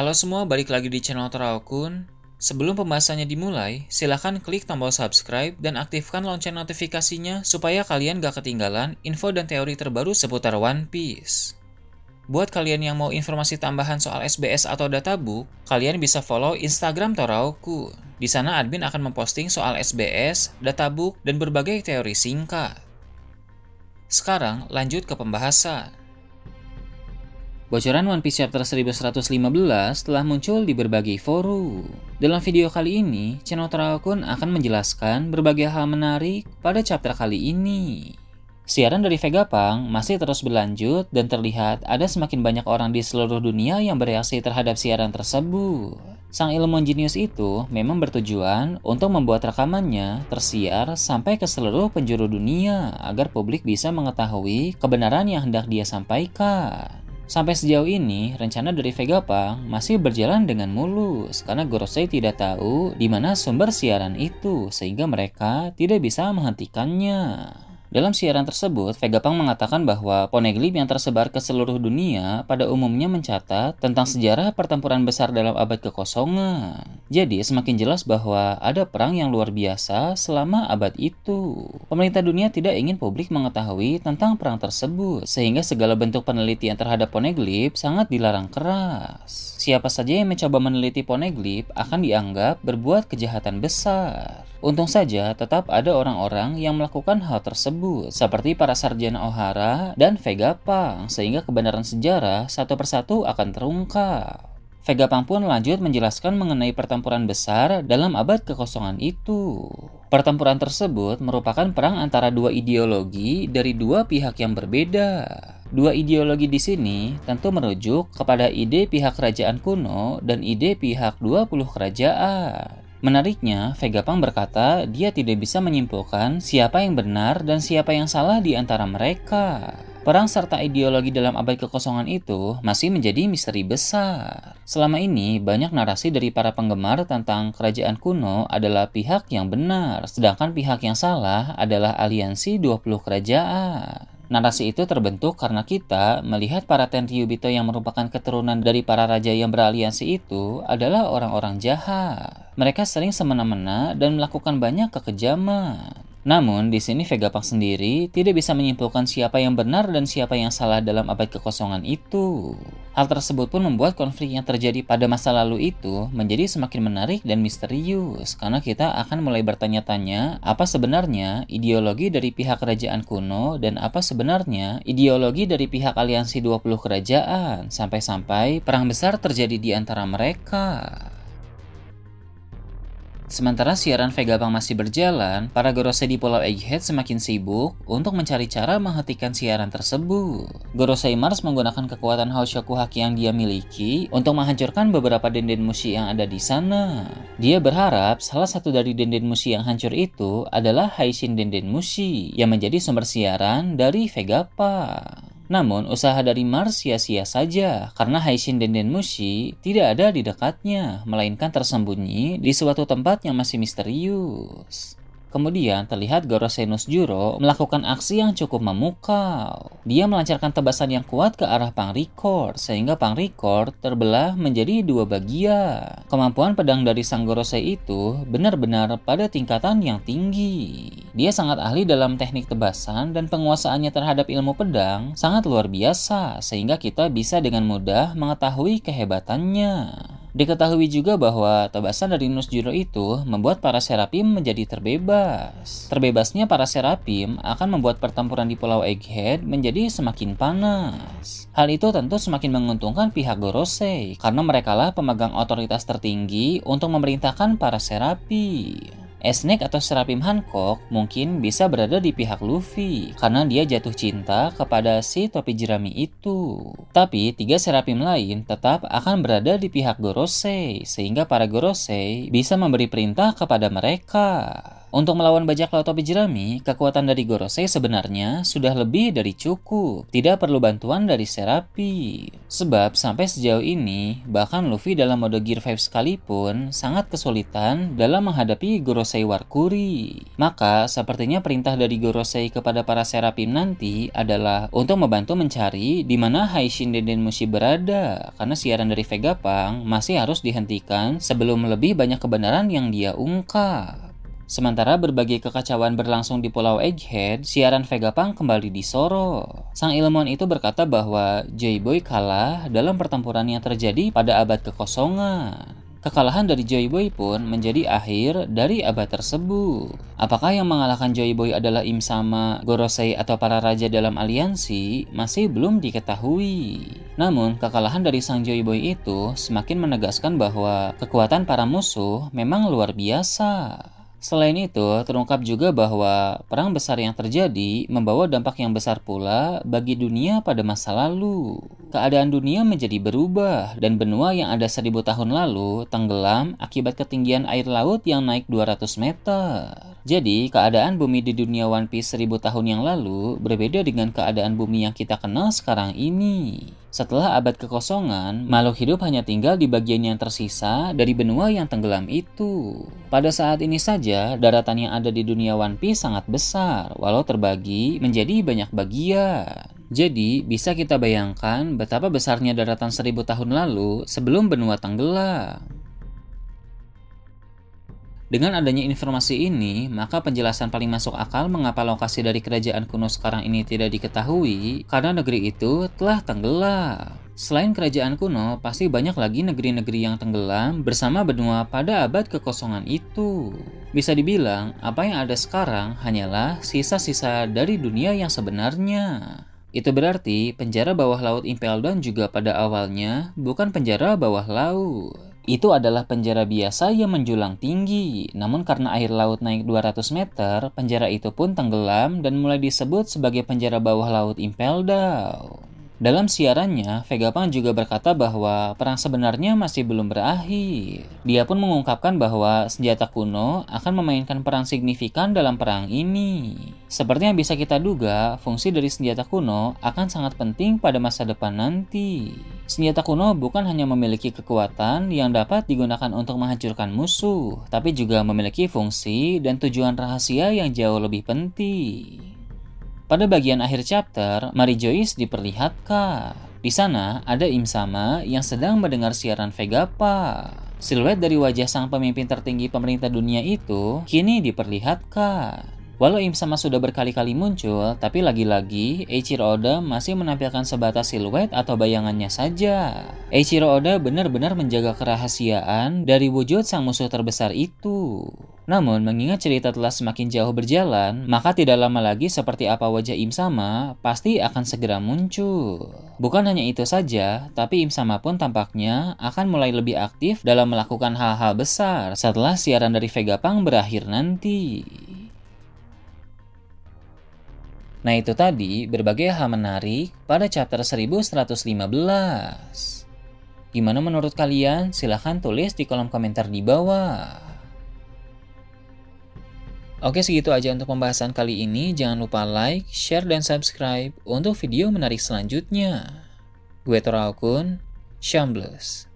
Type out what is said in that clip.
Halo semua, balik lagi di channel Toraokun. Sebelum pembahasannya dimulai, silahkan klik tombol subscribe dan aktifkan lonceng notifikasinya supaya kalian gak ketinggalan info dan teori terbaru seputar One Piece. Buat kalian yang mau informasi tambahan soal SBS atau databook, kalian bisa follow Instagram Toraokun. Di sana admin akan memposting soal SBS, databook, dan berbagai teori singkat. Sekarang lanjut ke pembahasan. Bocoran One Piece Chapter 1115 telah muncul di berbagai forum. Dalam video kali ini, channel Toraokun akan menjelaskan berbagai hal menarik pada chapter kali ini. Siaran dari Vegapunk masih terus berlanjut dan terlihat ada semakin banyak orang di seluruh dunia yang bereaksi terhadap siaran tersebut. Sang ilmuwan jenius itu memang bertujuan untuk membuat rekamannya tersiar sampai ke seluruh penjuru dunia agar publik bisa mengetahui kebenaran yang hendak dia sampaikan. Sampai sejauh ini, rencana dari Vegapunk masih berjalan dengan mulus karena Gorosei tidak tahu di mana sumber siaran itu sehingga mereka tidak bisa menghentikannya. Dalam siaran tersebut, Vegapunk mengatakan bahwa poneglyph yang tersebar ke seluruh dunia pada umumnya mencatat tentang sejarah pertempuran besar dalam abad kekosongan. Jadi, semakin jelas bahwa ada perang yang luar biasa selama abad itu. Pemerintah dunia tidak ingin publik mengetahui tentang perang tersebut, sehingga segala bentuk penelitian terhadap poneglyph sangat dilarang keras. Siapa saja yang mencoba meneliti poneglyph akan dianggap berbuat kejahatan besar. Untung saja tetap ada orang-orang yang melakukan hal tersebut, seperti para sarjana Ohara dan Vegapunk, sehingga kebenaran sejarah satu persatu akan terungkap. Vegapunk pun lanjut menjelaskan mengenai pertempuran besar dalam abad kekosongan itu. Pertempuran tersebut merupakan perang antara dua ideologi dari dua pihak yang berbeda. Dua ideologi di sini tentu merujuk kepada ide pihak kerajaan kuno dan ide pihak 20 kerajaan. Menariknya, Vegapunk berkata dia tidak bisa menyimpulkan siapa yang benar dan siapa yang salah di antara mereka. Perang serta ideologi dalam abad kekosongan itu masih menjadi misteri besar. Selama ini, banyak narasi dari para penggemar tentang kerajaan kuno adalah pihak yang benar, sedangkan pihak yang salah adalah aliansi 20 kerajaan. Narasi itu terbentuk karena kita melihat para Tenryubito yang merupakan keturunan dari para raja yang beraliansi itu adalah orang-orang jahat. Mereka sering semena-mena dan melakukan banyak kekejaman. Namun, di sini Vegapunk sendiri tidak bisa menyimpulkan siapa yang benar dan siapa yang salah dalam abad kekosongan itu. Hal tersebut pun membuat konflik yang terjadi pada masa lalu itu menjadi semakin menarik dan misterius, karena kita akan mulai bertanya-tanya apa sebenarnya ideologi dari pihak kerajaan kuno dan apa sebenarnya ideologi dari pihak aliansi 20 kerajaan, sampai-sampai perang besar terjadi di antara mereka. Sementara siaran Vegapunk masih berjalan, para Gorosei di Pulau Egghead semakin sibuk untuk mencari cara menghentikan siaran tersebut. Gorosei Mars menggunakan kekuatan Haoshoku Haki yang dia miliki untuk menghancurkan beberapa denden mushi yang ada di sana. Dia berharap salah satu dari denden mushi yang hancur itu adalah Haishin Denden Mushi yang menjadi sumber siaran dari Vegapunk. Namun, usaha dari Mars sia-sia saja karena Haishin Denden Mushi tidak ada di dekatnya, melainkan tersembunyi di suatu tempat yang masih misterius. Kemudian terlihat Gorosei Juro melakukan aksi yang cukup memukau. Dia melancarkan tebasan yang kuat ke arah Pang Record, sehingga Pang Record terbelah menjadi dua bagian. Kemampuan pedang dari sang Gorosei itu benar-benar pada tingkatan yang tinggi. Dia sangat ahli dalam teknik tebasan dan penguasaannya terhadap ilmu pedang sangat luar biasa, sehingga kita bisa dengan mudah mengetahui kehebatannya. Diketahui juga bahwa tebasan dari Juro itu membuat para Serapim menjadi terbebas. Terbebasnya para Serapim akan membuat pertempuran di Pulau Egghead menjadi semakin panas. Hal itu tentu semakin menguntungkan pihak Gorosei, karena merekalah pemegang otoritas tertinggi untuk memerintahkan para Serapim. Snake atau Serapim Hancock mungkin bisa berada di pihak Luffy karena dia jatuh cinta kepada si topi jerami itu. Tapi tiga Serapim lain tetap akan berada di pihak Gorosei, sehingga para Gorosei bisa memberi perintah kepada mereka. Untuk melawan bajak laut topi jerami, kekuatan dari Gorosei sebenarnya sudah lebih dari cukup. Tidak perlu bantuan dari Serapi. Sebab sampai sejauh ini, bahkan Luffy dalam mode Gear 5 sekalipun sangat kesulitan dalam menghadapi Gorosei Warkuri. Maka sepertinya perintah dari Gorosei kepada para Serapim nanti adalah untuk membantu mencari di mana Haishin Dendenmushi berada, karena siaran dari Vegapunk masih harus dihentikan sebelum lebih banyak kebenaran yang dia ungkap. Sementara berbagai kekacauan berlangsung di Pulau Egghead, siaran Vegapunk kembali disorot. Sang ilmuwan itu berkata bahwa Joy Boy kalah dalam pertempuran yang terjadi pada abad kekosongan. Kekalahan dari Joy Boy pun menjadi akhir dari abad tersebut. Apakah yang mengalahkan Joy Boy adalah Im Sama, Gorosei, atau para raja dalam aliansi masih belum diketahui. Namun, kekalahan dari sang Joy Boy itu semakin menegaskan bahwa kekuatan para musuh memang luar biasa. Selain itu, terungkap juga bahwa perang besar yang terjadi membawa dampak yang besar pula bagi dunia pada masa lalu. Keadaan dunia menjadi berubah, dan benua yang ada 1000 tahun lalu tenggelam akibat ketinggian air laut yang naik 200 meter. Jadi, keadaan bumi di dunia One Piece 1000 tahun yang lalu berbeda dengan keadaan bumi yang kita kenal sekarang ini. Setelah abad kekosongan, makhluk hidup hanya tinggal di bagian yang tersisa dari benua yang tenggelam itu. Pada saat ini saja, daratan yang ada di dunia One Piece sangat besar, walau terbagi menjadi banyak bagian. Jadi, bisa kita bayangkan betapa besarnya daratan 1000 tahun lalu sebelum benua tenggelam. Dengan adanya informasi ini, maka penjelasan paling masuk akal mengapa lokasi dari kerajaan kuno sekarang ini tidak diketahui, karena negeri itu telah tenggelam. Selain kerajaan kuno, pasti banyak lagi negeri-negeri yang tenggelam bersama benua pada abad kekosongan itu. Bisa dibilang, apa yang ada sekarang hanyalah sisa-sisa dari dunia yang sebenarnya. Itu berarti penjara bawah laut Impel Down juga pada awalnya bukan penjara bawah laut. Itu adalah penjara biasa yang menjulang tinggi, namun karena air laut naik 200 meter, penjara itu pun tenggelam dan mulai disebut sebagai penjara bawah laut Impel Down. Dalam siarannya, Vegapunk juga berkata bahwa perang sebenarnya masih belum berakhir. Dia pun mengungkapkan bahwa senjata kuno akan memainkan peran signifikan dalam perang ini. Seperti yang bisa kita duga, fungsi dari senjata kuno akan sangat penting pada masa depan nanti. Senjata kuno bukan hanya memiliki kekuatan yang dapat digunakan untuk menghancurkan musuh, tapi juga memiliki fungsi dan tujuan rahasia yang jauh lebih penting. Pada bagian akhir chapter, Mary Joyce diperlihatkan. Di sana ada Im Sama yang sedang mendengar siaran Vegapunk. Siluet dari wajah sang pemimpin tertinggi pemerintah dunia itu kini diperlihatkan. Walau Im Sama sudah berkali-kali muncul, tapi lagi-lagi Eiichiro Oda masih menampilkan sebatas siluet atau bayangannya saja. Eiichiro Oda benar-benar menjaga kerahasiaan dari wujud sang musuh terbesar itu. Namun, mengingat cerita telah semakin jauh berjalan, maka tidak lama lagi seperti apa wajah Im Sama pasti akan segera muncul. Bukan hanya itu saja, tapi Im Sama pun tampaknya akan mulai lebih aktif dalam melakukan hal-hal besar setelah siaran dari Vegapunk berakhir nanti. Nah, itu tadi berbagai hal menarik pada chapter 1115. Gimana menurut kalian? Silahkan tulis di kolom komentar di bawah. Oke, segitu aja untuk pembahasan kali ini. Jangan lupa like, share, dan subscribe untuk video menarik selanjutnya. Gue Toraokun, Shambles.